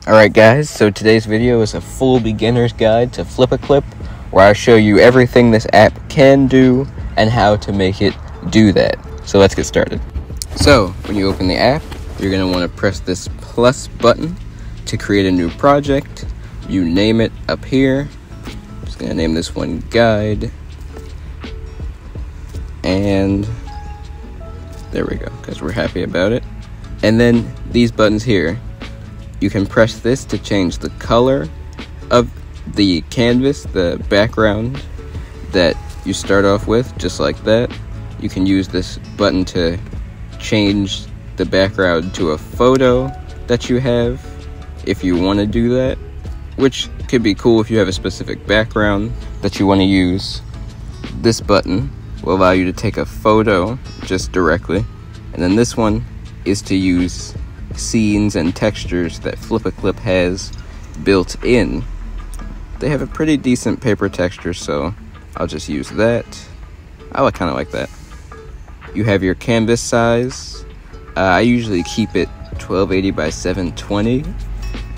Alright guys, so today's video is a full beginner's guide to Flip-a-Clip, where I show you everything this app can do and how to make it do that. So let's get started. So when you open the app, you're going to want to press this plus button to create a new project. You name it up here. I'm just going to name this one Guide. And there we go, because we're happy about it. And then these buttons here, you can press this to change the color of the canvas, the background that you start off with, just like that. You can use this button to change the background to a photo that you have if you want to do that, which could be cool if you have a specific background that you want to use. This button will allow you to take a photo just directly, and then this one is to use scenes and textures that Flip-a-Clip has built in. They have a pretty decent paper texture, so I'll just use that. I kind of like that. You have your canvas size. I usually keep it 1280 by 720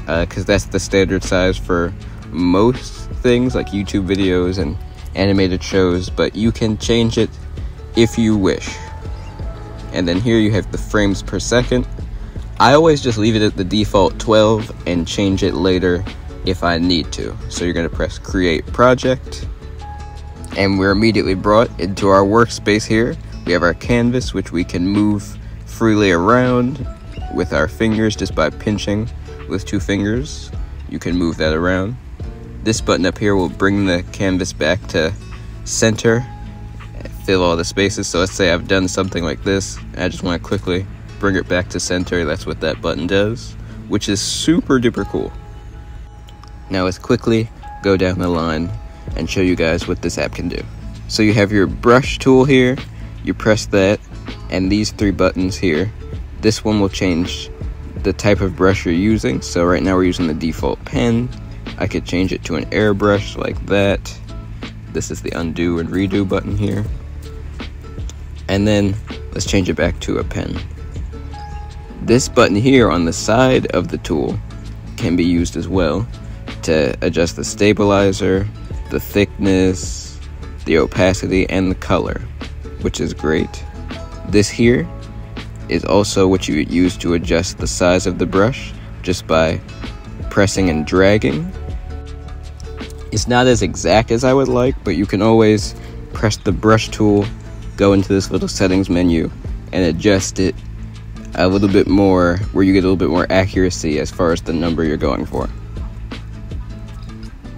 because that's the standard size for most things like YouTube videos and animated shows, but you can change it if you wish. And then here you have the frames per second. I always just leave it at the default 12 and change it later if I need to. So you're going to press create project, and we're immediately brought into our workspace here. We have our canvas, which we can move freely around with our fingers just by pinching with 2 fingers. You can move that around. This button up here will bring the canvas back to center, fill all the spaces. So let's say I've done something like this, and I just want to quickly bring it back to center. That's what that button does, which is super duper cool. Now let's quickly go down the line and show you guys what this app can do. So you have your brush tool here. You press that, and these 3 buttons here, this one will change the type of brush you're using. So right now we're using the default pen. I could change it to an airbrush like that. This is the undo and redo button here. And then let's change it back to a pen. This button here on the side of the tool can be used as well to adjust the stabilizer, the thickness, the opacity, and the color, which is great. This here is also what you would use to adjust the size of the brush just by pressing and dragging. It's not as exact as I would like, but you can always press the brush tool, go into this little settings menu, and adjust it a little bit more, where you get a little bit more accuracy as far as the number you're going for.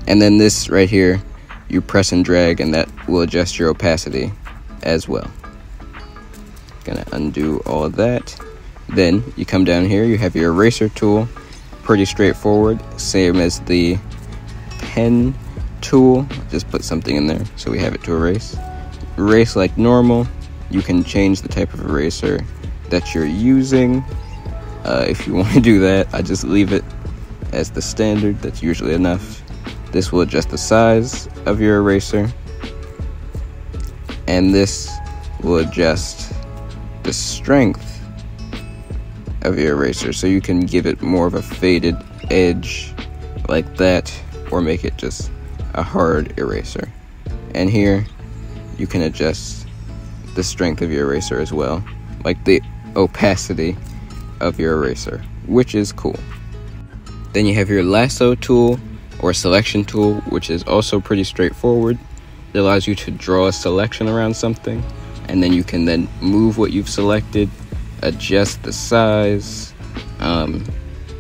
And then this right here, you press and drag, and that will adjust your opacity as well. Gonna undo all of that. Then you come down here, you have your eraser tool. Pretty straightforward, same as the pen tool. Just put something in there so we have it to erase. Erase like normal. You can change the type of eraser that you're using. If you want to do that, I just leave it as the standard. That's usually enough. This will adjust the size of your eraser, and this will adjust the strength of your eraser, so you can give it more of a faded edge like that, or make it just a hard eraser. And here you can adjust the strength of your eraser as well, like the opacity of your eraser, which is cool. Then you have your lasso tool or selection tool, which is also pretty straightforward. It allows you to draw a selection around something, and then you can then move what you've selected, adjust the size, and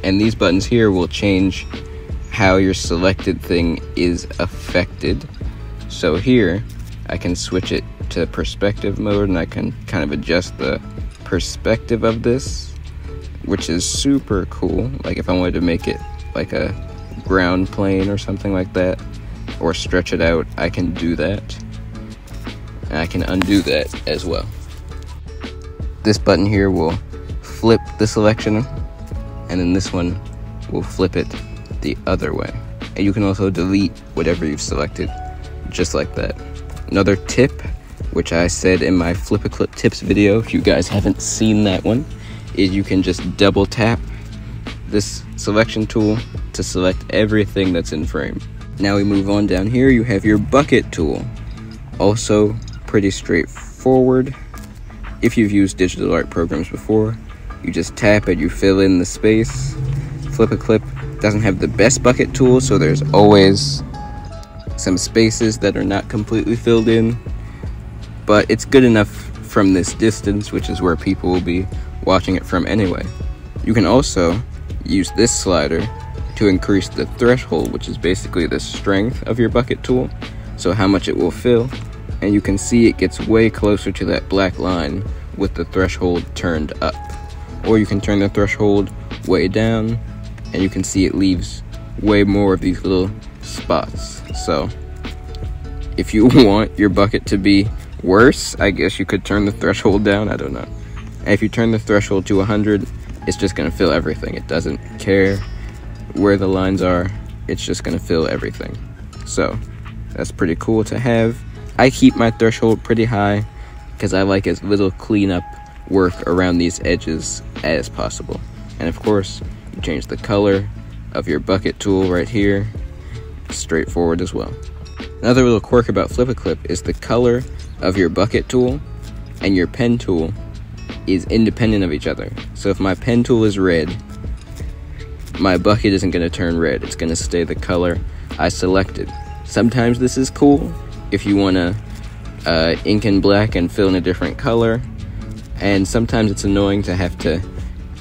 these buttons here will change how your selected thing is affected. So here I can switch it to perspective mode, and I can kind of adjust the perspective of this, which is super cool. Like if I wanted to make it like a ground plane or something like that, or stretch it out, I can do that, and I can undo that as well. This button here will flip the selection, and then this one will flip it the other way. And you can also delete whatever you've selected, just like that. Another tip, which I said in my Flip-a-Clip tips video, if you guys haven't seen that one, is you can just double tap this selection tool to select everything that's in frame. Now we move on down here, you have your bucket tool. Also pretty straightforward. If you've used digital art programs before, you just tap it, you fill in the space. Flip a Clip doesn't have the best bucket tool, so there's always some spaces that are not completely filled in, but it's good enough from this distance, which is where people will be watching it from anyway. You can also use this slider to increase the threshold, which is basically the strength of your bucket tool, so how much it will fill, and you can see it gets way closer to that black line with the threshold turned up. Or you can turn the threshold way down, and you can see it leaves way more of these little spots. So if you want your bucket to be worse, I guess you could turn the threshold down, I don't know. And if you turn the threshold to 100, it's just gonna fill everything. It doesn't care where the lines are, it's just gonna fill everything. So that's pretty cool to have. I keep my threshold pretty high because I like as little cleanup work around these edges as possible. And of course, you change the color of your bucket tool right here. Straightforward as well. Another little quirk about Flip a Clip is the color of your bucket tool and your pen tool is independent of each other. So if my pen tool is red, my bucket isn't going to turn red. It's going to stay the color I selected. Sometimes this is cool if you want to ink in black and fill in a different color, and sometimes it's annoying to have to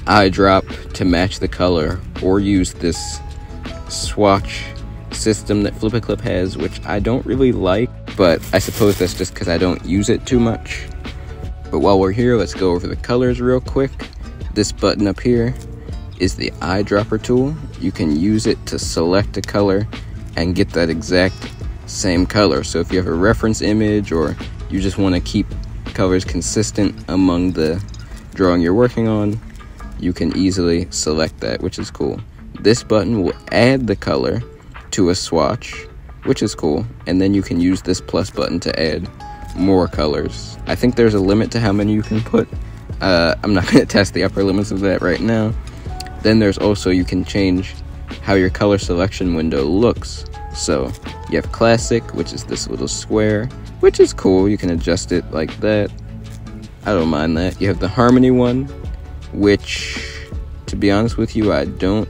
eyedrop to match the color or use this swatch system that Flip a Clip has, which I don't really like, but I suppose that's just because I don't use it too much. But while we're here, let's go over the colors real quick. This button up here is the eyedropper tool. You can use it to select a color and get that exact same color. So if you have a reference image or you just want to keep colors consistent among the drawing you're working on, you can easily select that, which is cool. This button will add the color to a swatch, which is cool, and then you can use this plus button to add more colors. I think there's a limit to how many you can put. I'm not going to test the upper limits of that right now. Then there's also, you can change how your color selection window looks. So you have classic, which is this little square, which is cool. You can adjust it like that. I don't mind that. You have the harmony one, which, to be honest with you, I don't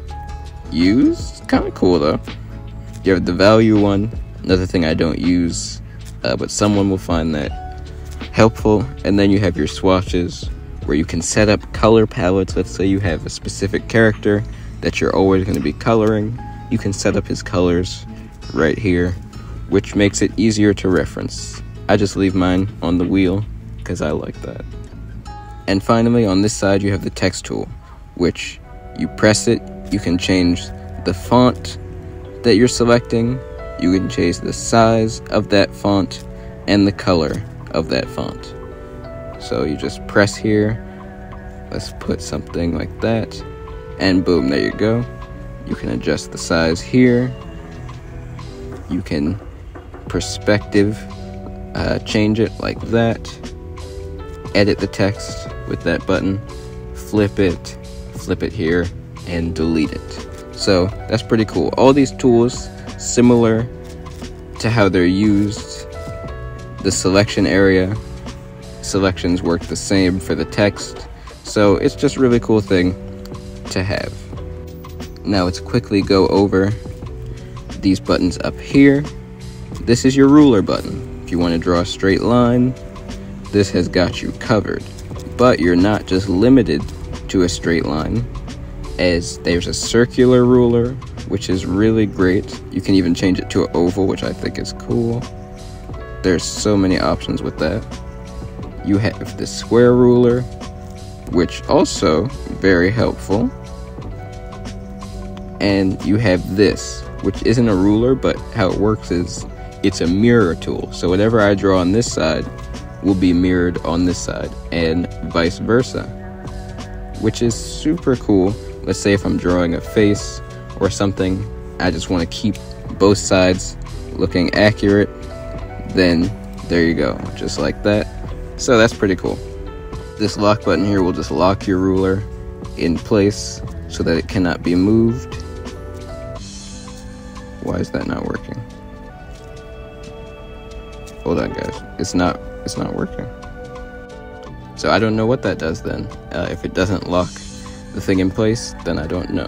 use. It's kind of cool though. You have the value one, another thing I don't use, but someone will find that helpful. And then you have your swatches, where you can set up color palettes. Let's say you have a specific character that you're always going to be coloring. You can set up his colors right here, which makes it easier to reference. I just leave mine on the wheel because I like that. And finally, on this side, you have the text tool, which you press it, you can change the font that you're selecting, you can change the size of that font and the color of that font. So you just press here, let's put something like that, and boom, there you go. You can adjust the size here. You can perspective change it like that. Edit the text with that button. Flip it here, and delete it. So that's pretty cool. All these tools, similar to how they're used. The selection area, selections work the same for the text. So it's just a really cool thing to have. Now let's quickly go over these buttons up here. This is your ruler button. If you want to draw a straight line, this has got you covered. But you're not just limited to a straight line, as there's a circular ruler, which is really great. You can even change it to an oval, which I think is cool. There's so many options with that. You have the square ruler, which also very helpful. And you have this, which isn't a ruler, but how it works is it's a mirror tool. So whatever I draw on this side will be mirrored on this side, and vice versa, which is super cool. Let's say if I'm drawing a face or something, I just want to keep both sides looking accurate, then there you go, just like that. So that's pretty cool. This lock button here will just lock your ruler in place so that it cannot be moved. Why is that not working? Hold on, guys. It's not working. So I don't know what that does then. If it doesn't lock the thing in place, then I don't know.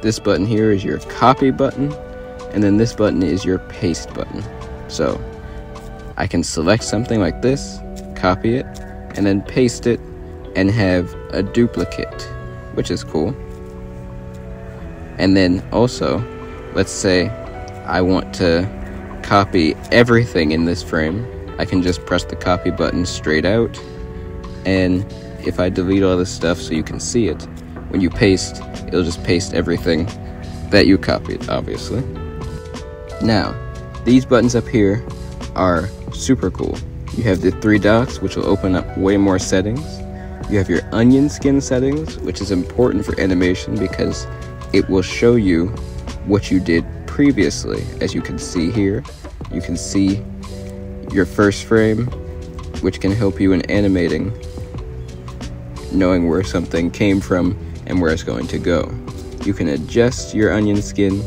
This button here is your copy button, and then this button is your paste button. So I can select something like this, copy it, and then paste it and have a duplicate, which is cool. And then also, let's say I want to copy everything in this frame. I can just press the copy button straight out, and if I delete all this stuff so you can see it, when you paste, it'll just paste everything that you copied, obviously. Now, these buttons up here are super cool. You have the 3 dots, which will open up way more settings. You have your onion skin settings, which is important for animation because it will show you what you did previously. As you can see here, you can see your first frame, which can help you in animating, knowing where something came from and where it's going to go. You can adjust your onion skin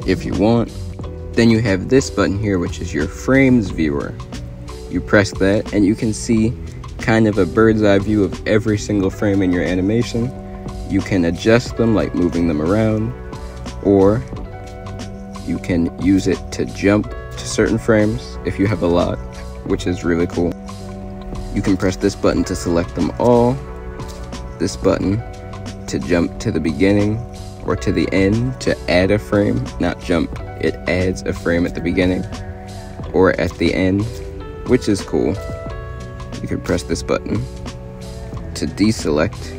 if you want. Then you have this button here, which is your frames viewer. You press that and you can see kind of a bird's eye view of every single frame in your animation. You can adjust them, like moving them around, or you can use it to jump to certain frames if you have a lot, which is really cool. You can press this button to select them all, this button to jump to the beginning or to the end to add a frame, not jump, it adds a frame at the beginning or at the end, which is cool. You can press this button to deselect,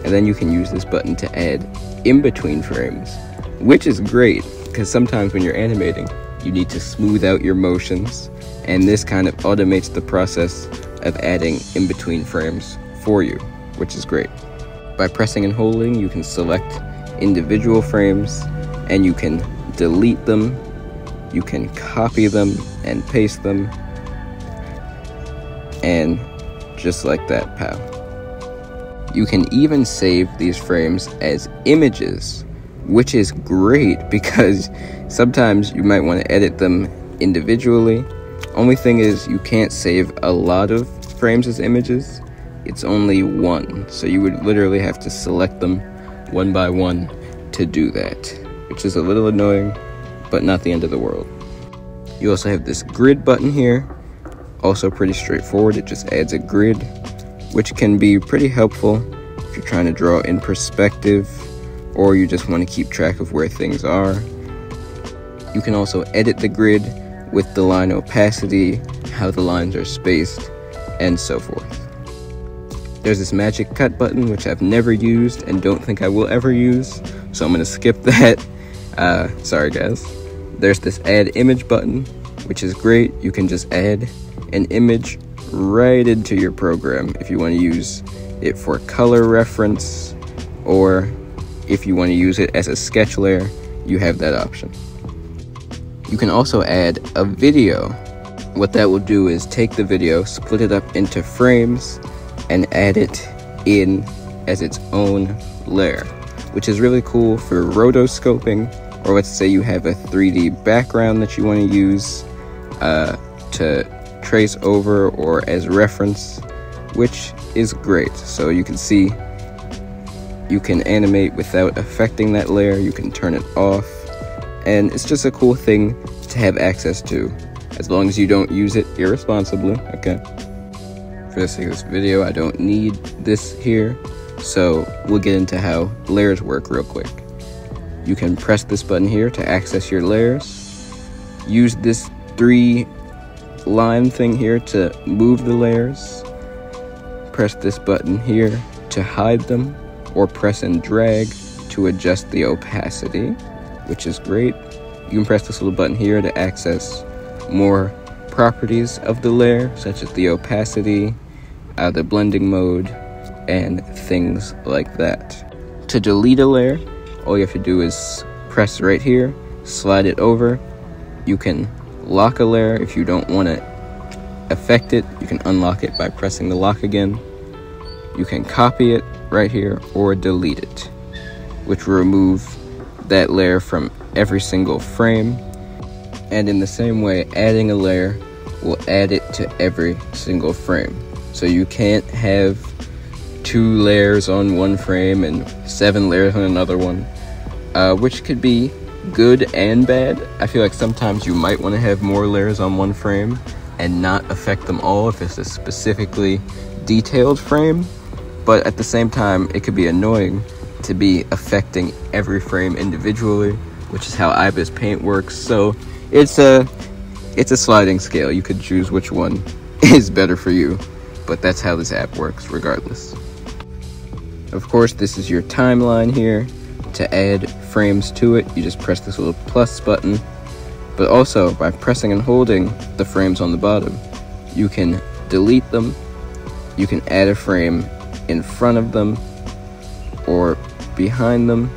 and then you can use this button to add in between frames, which is great because sometimes when you're animating, you need to smooth out your motions, and this kind of automates the process of adding in between frames for you, which is great. By pressing and holding, you can select individual frames and you can delete them, you can copy them and paste them, and just like that, pow. You can even save these frames as images, which is great because sometimes you might want to edit them individually. Only thing is you can't save a lot of frames as images. It's only one, so you would literally have to select them one by one to do that, which is a little annoying, but not the end of the world. You also have this grid button here, also pretty straightforward. It just adds a grid, which can be pretty helpful if you're trying to draw in perspective or you just want to keep track of where things are. You can also edit the grid with the line opacity, how the lines are spaced, and so forth. There's this magic cut button, which I've never used and don't think I will ever use, so I'm going to skip that. Sorry guys. There's this add image button, which is great. You can just add an image right into your program if you want to use it for color reference, or if you want to use it as a sketch layer, you have that option. You can also add a video. What that will do is take the video, split it up into frames, and add it in as its own layer, which is really cool for rotoscoping, or let's say you have a 3D background that you want to use to trace over or as reference, which is great. So you can see you can animate without affecting that layer, you can turn it off, and it's just a cool thing to have access to, as long as you don't use it irresponsibly, okay? For the sake of this video, I don't need this here, so we'll get into how layers work real quick. You can press this button here to access your layers, use this 3-line thing here to move the layers, press this button here to hide them, or press and drag to adjust the opacity, which is great. You can press this little button here to access more properties of the layer, such as the opacity, the blending mode, and things like that. To delete a layer, all you have to do is press right here, slide it over. You can lock a layer if you don't want to affect it. You can unlock it by pressing the lock again. You can copy it right here or delete it, which will remove that layer from every single frame. And in the same way, adding a layer will add it to every single frame. So you can't have 2 layers on one frame and 7 layers on another one, which could be good and bad. I feel like sometimes you might want to have more layers on one frame and not affect them all if it's a specifically detailed frame, but at the same time it could be annoying to be affecting every frame individually, which is how IBIS Paint works. So it's a sliding scale. You could choose which one is better for you, but that's how this app works regardless. Of course, this is your timeline here. To add frames to it, you just press this little plus button, but also by pressing and holding the frames on the bottom, you can delete them, you can add a frame in front of them or behind them.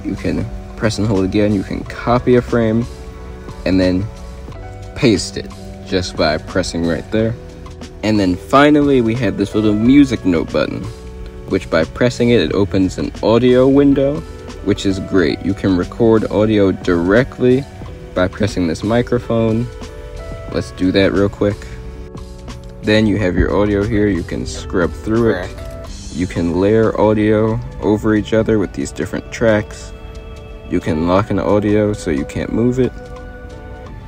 You can press and hold again, you can copy a frame and then paste it just by pressing right there. And then finally we have this little music note button, which by pressing it, it opens an audio window, which is great. You can record audio directly by pressing this microphone. Let's do that real quick. Then you have your audio here, you can scrub through it. You can layer audio over each other with these different tracks. You can lock an audio so you can't move it.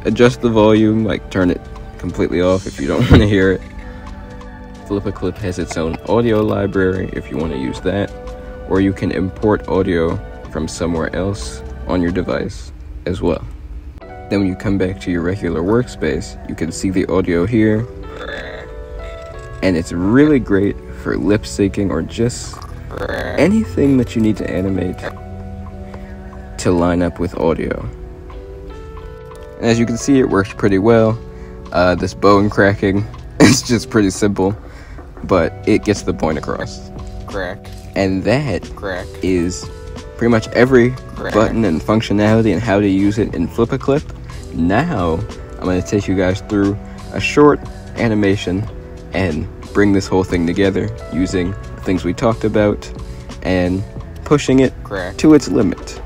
Adjust the volume, like turn it completely off if you don't want to hear it. FlipaClip has its own audio library if you want to use that, or you can import audio from somewhere else on your device as well. Then when you come back to your regular workspace, you can see the audio here, and it's really great for lip syncing or just anything that you need to animate to line up with audio. And as you can see, it works pretty well. This bone cracking is just pretty simple, but it gets the point across. And that is pretty much every button and functionality and how to use it in FlipaClip. Now I'm going to take you guys through a short animation and bring this whole thing together using the things we talked about and pushing it to its limit.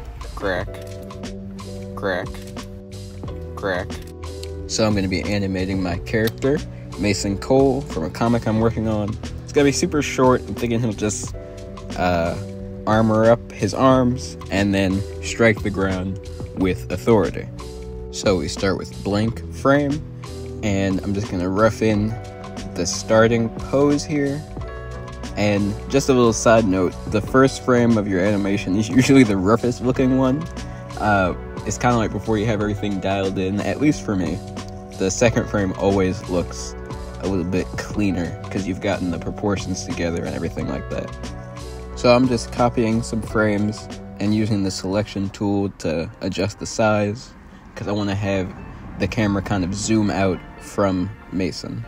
So I'm going to be animating my character, Mason Cole, from a comic I'm working on. It's going to be super short. I'm thinking he'll just armor up his arms and then strike the ground with authority. So we start with blank frame, and I'm just going to rough in the starting pose here. And just a little side note, the first frame of your animation is usually the roughest looking one. It's kind of like before you have everything dialed in, at least for me. The second frame always looks a little bit cleaner because you've gotten the proportions together and everything like that. So I'm just copying some frames and using the selection tool to adjust the size because I want to have the camera kind of zoom out from Mason.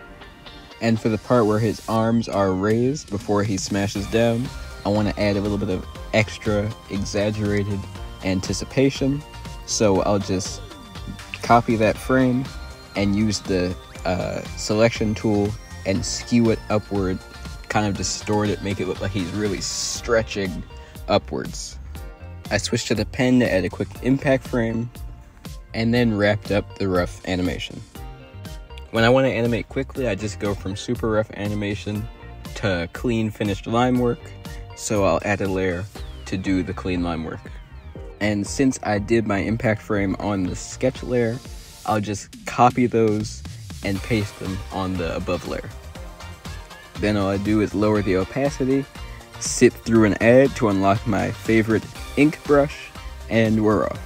And for the part where his arms are raised before he smashes down, I want to add a little bit of extra exaggerated anticipation. So I'll just copy that frame and use the selection tool and skew it upward, kind of distort it, make it look like he's really stretching upwards. I switched to the pen to add a quick impact frame and then wrapped up the rough animation. When I want to animate quickly, I just go from super rough animation to clean finished line work, so I'll add a layer to do the clean line work. And since I did my impact frame on the sketch layer, I'll just copy those and paste them on the above layer. Then all I do is lower the opacity, sit through an ad to unlock my favorite ink brush, and we're off.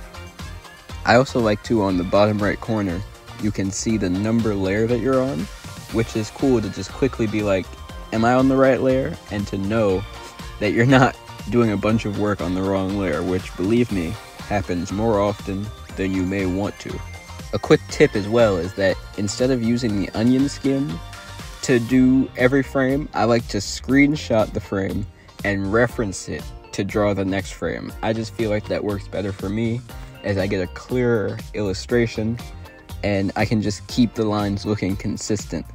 I also like to, on the bottom right corner, you can see the number layer that you're on, which is cool to just quickly be like, am I on the right layer? And to know that you're not doing a bunch of work on the wrong layer, which, believe me, happens more often than you may want to. A quick tip as well is that instead of using the onion skin to do every frame, I like to screenshot the frame and reference it to draw the next frame. I just feel like that works better for me as I get a clearer illustration and I can just keep the lines looking consistent.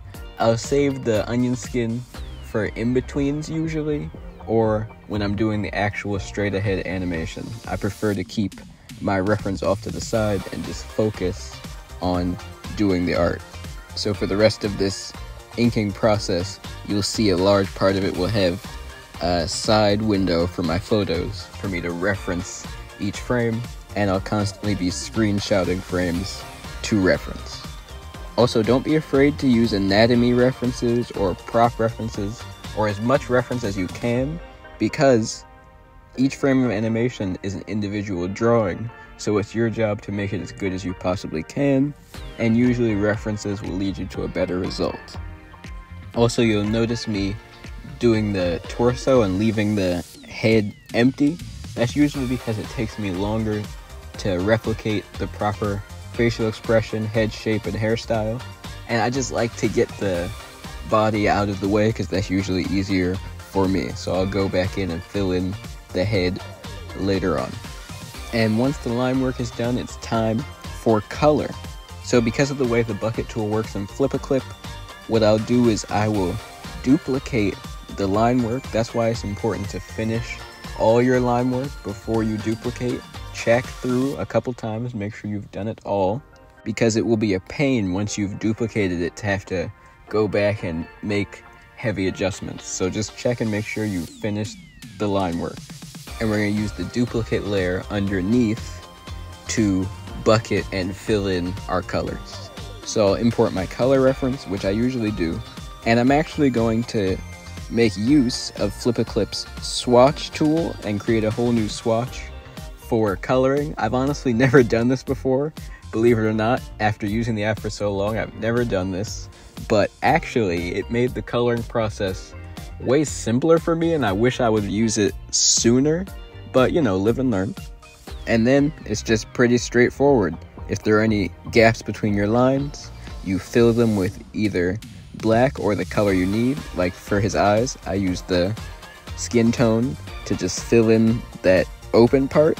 I'll save the onion skin for in-betweens usually, or when I'm doing the actual straight ahead animation. I prefer to keep my reference off to the side and just focus on doing the art. So for the rest of this inking process, you'll see a large part of it will have a side window for my photos for me to reference each frame, and I'll constantly be screenshotting frames to reference. Also, don't be afraid to use anatomy references or prop references, or as much reference as you can, because each frame of animation is an individual drawing, so it's your job to make it as good as you possibly can, and usually references will lead you to a better result. Also, you'll notice me doing the torso and leaving the head empty. That's usually because it takes me longer to replicate the proper facial expression, head shape, and hairstyle, and I just like to get the body out of the way because that's usually easier for me. So I'll go back in and fill in the head later on. And once the line work is done, it's time for color. So because of the way the bucket tool works in Flip-A-Clip, what I'll do is I will duplicate the line work. That's why it's important to finish all your line work before you duplicate. Check through a couple times, make sure you've done it all, because it will be a pain once you've duplicated it to have to go back and make heavy adjustments. So just check and make sure you finished the line work. And we're going to use the duplicate layer underneath to bucket and fill in our colors. So I'll import my color reference, which I usually do, and I'm actually going to make use of Flip-A-Clip's swatch tool and create a whole new swatch for coloring. I've honestly never done this before, believe it or not. After using the app for so long, I've never done this, but actually it made the coloring process way simpler for me, and I wish I would use it sooner, but you know, live and learn. And then it's just pretty straightforward. If there are any gaps between your lines, you fill them with either black or the color you need. Like for his eyes, I use the skin tone to just fill in that open part,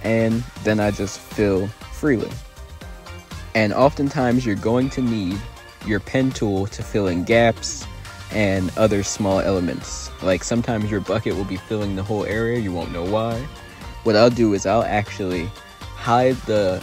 and then I just fill freely. And oftentimes you're going to need your pen tool to fill in gaps and other small elements. Like sometimes your bucket will be filling the whole area, you won't know why. What I'll do is I'll actually hide the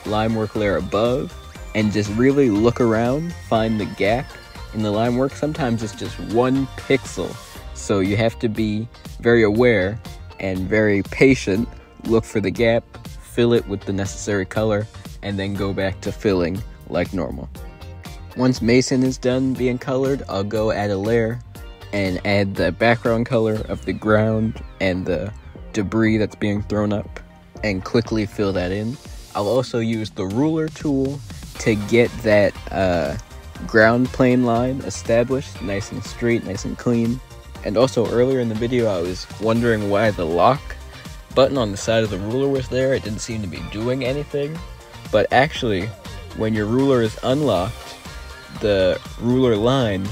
line work layer above and just really look around, find the gap in the line work. Sometimes it's just 1 pixel, so you have to be very aware and very patient. Look for the gap, fill it with the necessary color, and then go back to filling like normal. Once Mason is done being colored, I'll go add a layer and add the background color of the ground and the debris that's being thrown up and quickly fill that in. I'll also use the ruler tool to get that ground plane line established, nice and straight, nice and clean. And also earlier in the video, I was wondering why the lock button on the side of the ruler was there. It didn't seem to be doing anything, but actually when your ruler is unlocked, the ruler line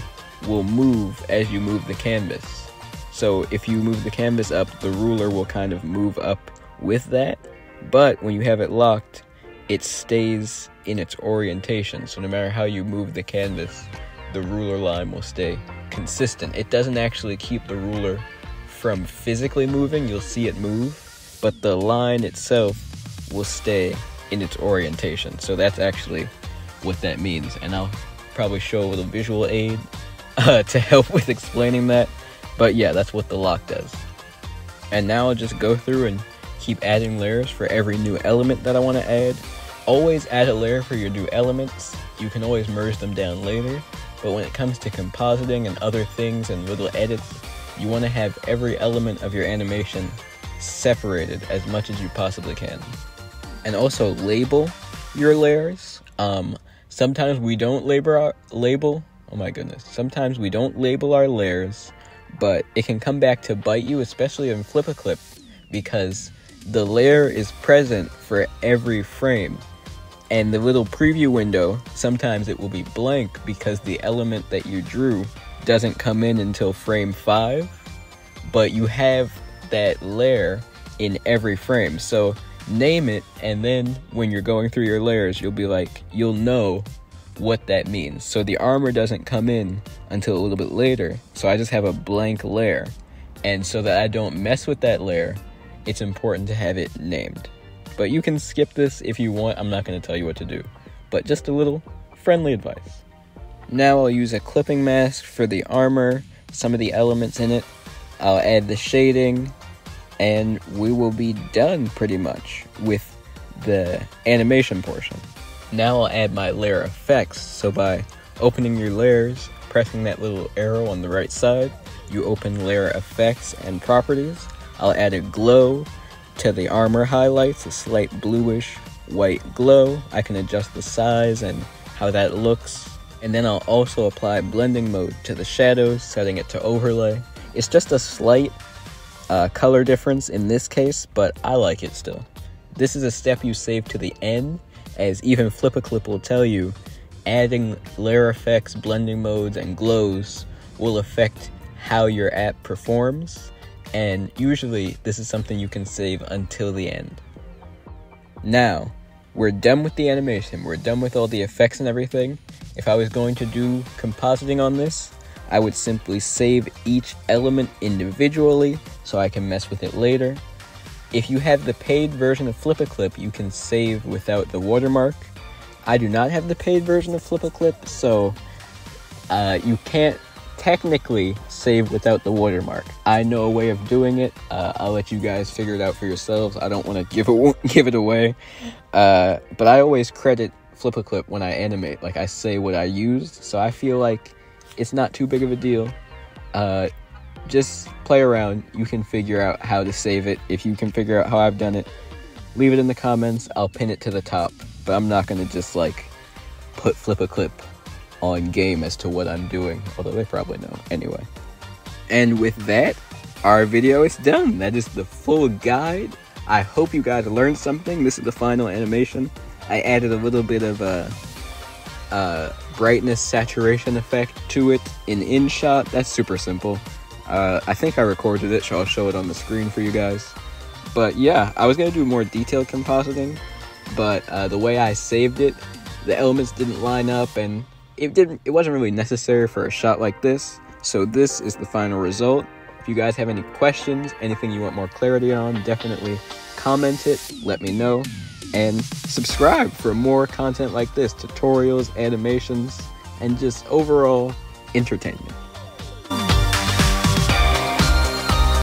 will move as you move the canvas. So if you move the canvas up, the ruler will kind of move up with that, but when you have it locked, it stays in its orientation. So no matter how you move the canvas, the ruler line will stay consistent. It doesn't actually keep the ruler from physically moving, you'll see it move, but the line itself will stay in its orientation. So that's actually what that means, and I'll probably show a little visual aid to help with explaining that, but yeah, that's what the lock does. And now I'll just go through and keep adding layers for every new element that I want to add. Always add a layer for your new elements. You can always merge them down later, but when it comes to compositing and other things and little edits, you want to have every element of your animation separated as much as you possibly can. And also label your layers. Sometimes we don't sometimes we don't label our layers, but it can come back to bite you, especially in Flip-A-Clip, because the layer is present for every frame. And the little preview window, sometimes it will be blank because the element that you drew doesn't come in until frame 5, but you have that layer in every frame. So name it, and then when you're going through your layers, you'll know what that means. So the armor doesn't come in until a little bit later, so I just have a blank layer. And so that I don't mess with that layer, it's important to have it named. But you can skip this if you want. I'm not going to tell you what to do, but just a little friendly advice. Now I'll use a clipping mask for the armor, some of the elements in it. I'll add the shading, and we will be done pretty much with the animation portion. Now I'll add my layer effects. So by opening your layers, pressing that little arrow on the right side, you open layer effects and properties. I'll add a glow to the armor highlights, a slight bluish white glow. I can adjust the size and how that looks. And then I'll also apply blending mode to the shadows, setting it to overlay. It's just a slight color difference in this case, but I like it still. This is a step you save to the end, as even FlipaClip will tell you, adding layer effects, blending modes, and glows will affect how your app performs, and usually this is something you can save until the end. Now, we're done with the animation, we're done with all the effects and everything. If I was going to do compositing on this, I would simply save each element individually so I can mess with it later. If you have the paid version of FlipaClip, you can save without the watermark. I do not have the paid version of FlipaClip, so you can't technically save without the watermark. I know a way of doing it. I'll let you guys figure it out for yourselves. I don't want to give it away, but I always credit FlipaClip when I animate. Like, I say what I used, so I feel like it's not too big of a deal. Just play around. You can figure out how to save it. If you can figure out how I've done it, leave it in the comments. I'll pin it to the top, but I'm not gonna just like put FlipaClip on game as to what I'm doing, although they probably know anyway. And with that, our video is done. That is the full guide. I hope you guys learned something. This is the final animation. I added a little bit of a brightness saturation effect to it in InShot. That's super simple. I think I recorded it, so I'll show it on the screen for you guys. But yeah, I was gonna do more detailed compositing, but the way I saved it, the elements didn't line up, and it wasn't really necessary for a shot like this. So this is the final result. If you guys have any questions, anything you want more clarity on, definitely comment it, let me know, and subscribe for more content like this, tutorials, animations, and just overall entertainment.